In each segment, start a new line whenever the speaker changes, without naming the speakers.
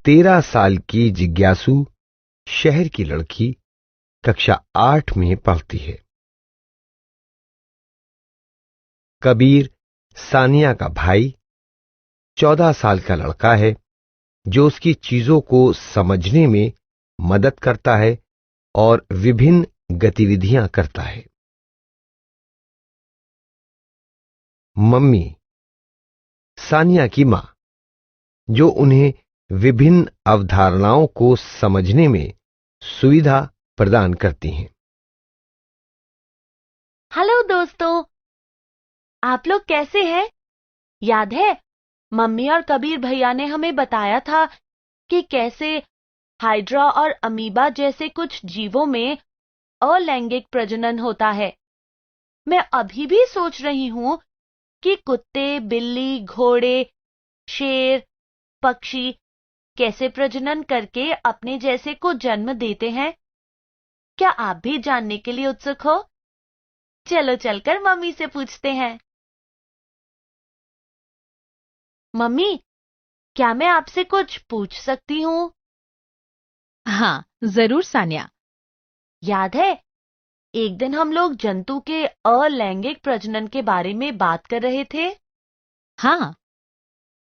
13 साल की जिज्ञासु शहर की लड़की कक्षा 8 में पढ़ती है। कबीर सानिया का भाई 14 साल का लड़का है जो उसकी चीजों को समझने में मदद करता है और विभिन्न गतिविधियां करता है। मम्मी सानिया की मां जो उन्हें विभिन्न अवधारणाओं को समझने में सुविधा प्रदान करती हैं।
हेलो दोस्तों, आप लोग कैसे हैं? याद है मम्मी और कबीर भैया ने हमें बताया था कि कैसे हाइड्रा और अमीबा जैसे कुछ जीवों में अलैंगिक प्रजनन होता है। मैं अभी भी सोच रही हूँ कि कुत्ते, बिल्ली, घोड़े, शेर, पक्षी कैसे प्रजनन करके अपने जैसे को जन्म देते हैं। क्या आप भी जानने के लिए उत्सुक हो? चलो चलकर मम्मी से पूछते हैं। मम्मी, क्या मैं आपसे कुछ पूछ सकती हूँ?
हाँ, जरूर सानिया।
याद है एक दिन हम लोग जंतु के अलैंगिक प्रजनन के बारे में बात कर रहे थे।
हाँ,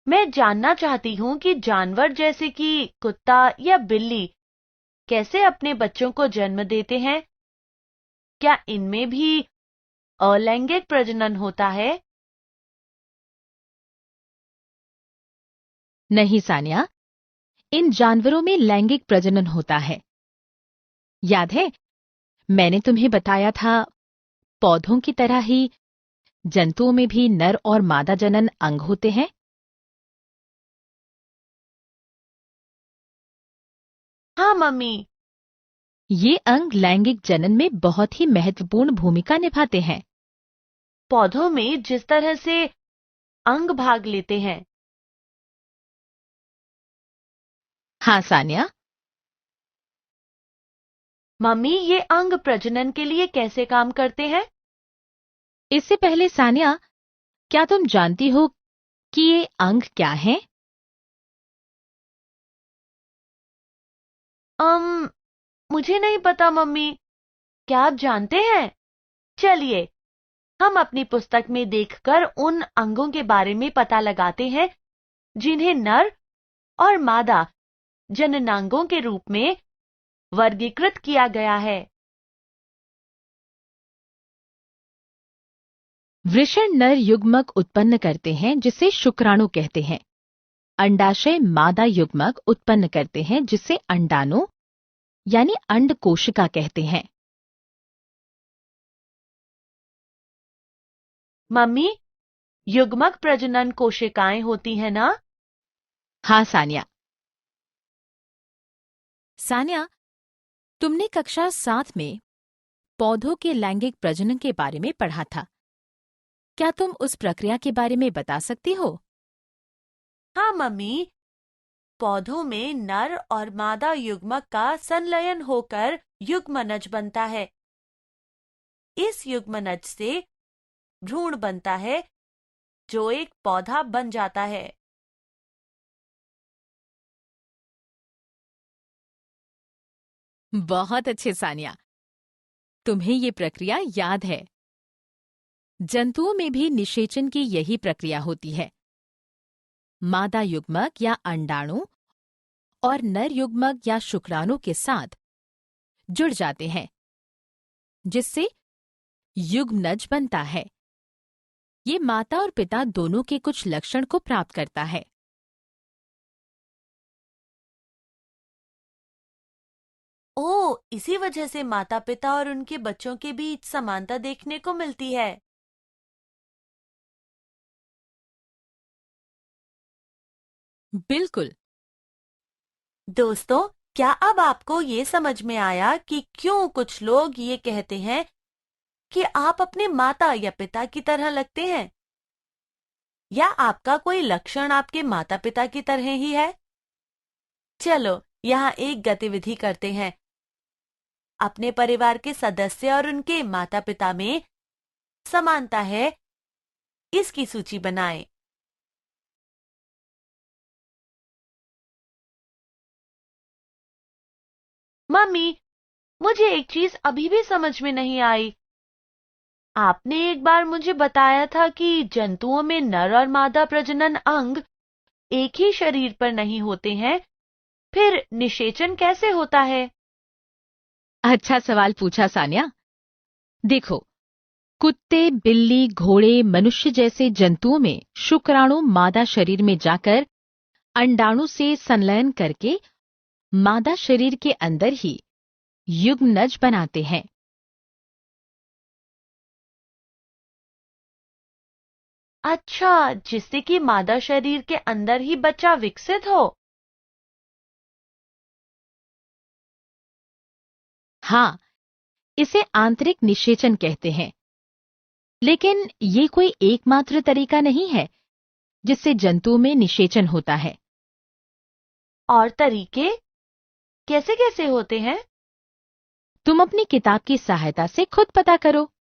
मैं जानना चाहती हूँ कि जानवर जैसे कि कुत्ता या बिल्ली कैसे अपने बच्चों को जन्म देते हैं। क्या इनमें भी अलैंगिक प्रजनन होता है?
नहीं सानिया, इन जानवरों में लैंगिक प्रजनन होता है। याद है मैंने तुम्हें बताया था पौधों की तरह ही जंतुओं में भी नर और मादा जनन अंग होते हैं।
हाँ मम्मी।
ये अंग लैंगिक जनन में बहुत ही महत्वपूर्ण भूमिका निभाते हैं।
पौधों में जिस तरह से अंग भाग लेते हैं।
हाँ सानिया,
मम्मी, ये अंग प्रजनन के लिए कैसे काम करते हैं?
इससे पहले सानिया, क्या तुम जानती हो कि ये अंग क्या हैं?
मुझे नहीं पता मम्मी। क्या आप जानते हैं? चलिए हम अपनी पुस्तक में देखकर उन अंगों के बारे में पता लगाते हैं जिन्हें नर और मादा जननांगों के रूप में वर्गीकृत किया गया है।
वृषण नर युग्मक उत्पन्न करते हैं जिसे शुक्राणु कहते हैं। अंडाशय मादा युग्मक उत्पन्न करते हैं जिसे अंडाणु यानी अंड कोशिका कहते हैं।
मम्मी, युग्मक प्रजनन कोशिकाएं होती हैं ना?
हाँ सानिया। सानिया, तुमने कक्षा 7 में पौधों के लैंगिक प्रजनन के बारे में पढ़ा था। क्या तुम उस प्रक्रिया के बारे में बता सकती हो?
हाँ मम्मी, पौधों में नर और मादा युग्मक का संलयन होकर युग्मनज बनता है। इस युग्मनज से भ्रूण बनता है जो एक पौधा बन जाता है।
बहुत अच्छे सानिया, तुम्हें ये प्रक्रिया याद है। जंतुओं में भी निषेचन की यही प्रक्रिया होती है। मादा युग्मक या अंडाणु और नर युग्मक या शुक्राणु के साथ जुड़ जाते हैं जिससे युग्मनज बनता है। ये माता और पिता दोनों के कुछ लक्षण को प्राप्त करता है।
ओह, इसी वजह से माता पिता और उनके बच्चों के बीच समानता देखने को मिलती है।
बिल्कुल।
दोस्तों, क्या अब आपको ये समझ में आया कि क्यों कुछ लोग ये कहते हैं कि आप अपने माता या पिता की तरह लगते हैं? या आपका कोई लक्षण आपके माता पिता की तरह ही है? चलो यहाँ एक गतिविधि करते हैं। अपने परिवार के सदस्य और उनके माता पिता में समानता है, इसकी सूची बनाएं। मम्मी, मुझे एक चीज अभी भी समझ में नहीं आई। आपने एक बार मुझे बताया था कि जंतुओं में नर और मादा प्रजनन अंग एक ही शरीर पर नहीं होते हैं, फिर निषेचन कैसे होता है?
अच्छा सवाल पूछा सान्या। देखो, कुत्ते, बिल्ली, घोड़े, मनुष्य जैसे जंतुओं में शुक्राणु मादा शरीर में जाकर अंडाणु से संलयन करके मादा शरीर के अंदर ही युग्मनज बनाते हैं।
अच्छा, जिससे कि मादा शरीर के अंदर ही बच्चा विकसित हो।
हाँ, इसे आंतरिक निषेचन कहते हैं। लेकिन ये कोई एकमात्र तरीका नहीं है जिससे जंतुओं में निषेचन होता है।
और तरीके कैसे कैसे होते हैं?
तुम अपनी किताब की सहायता से खुद पता करो।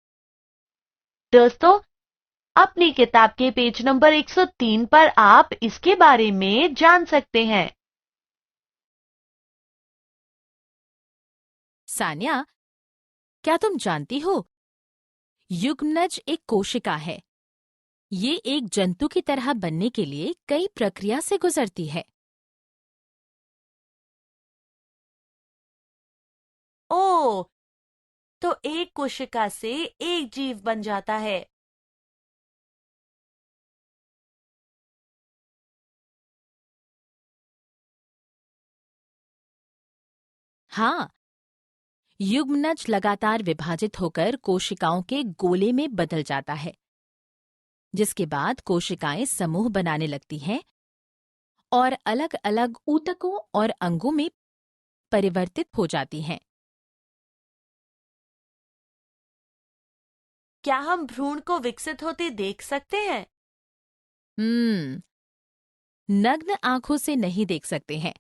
दोस्तों, अपनी किताब के पेज नंबर 103 पर आप इसके बारे में जान सकते हैं।
सान्या, क्या तुम जानती हो, युग्मनज एक कोशिका है। ये एक जंतु की तरह बनने के लिए कई प्रक्रिया से गुजरती है।
ओह, तो एक कोशिका से एक जीव बन जाता है।
हाँ, युग्मनज लगातार विभाजित होकर कोशिकाओं के गोले में बदल जाता है, जिसके बाद कोशिकाएं समूह बनाने लगती हैं और अलग-अलग ऊतकों और अंगों में परिवर्तित हो जाती हैं।
क्या हम भ्रूण को विकसित होते देख सकते हैं?
नग्न आंखों से नहीं देख सकते हैं।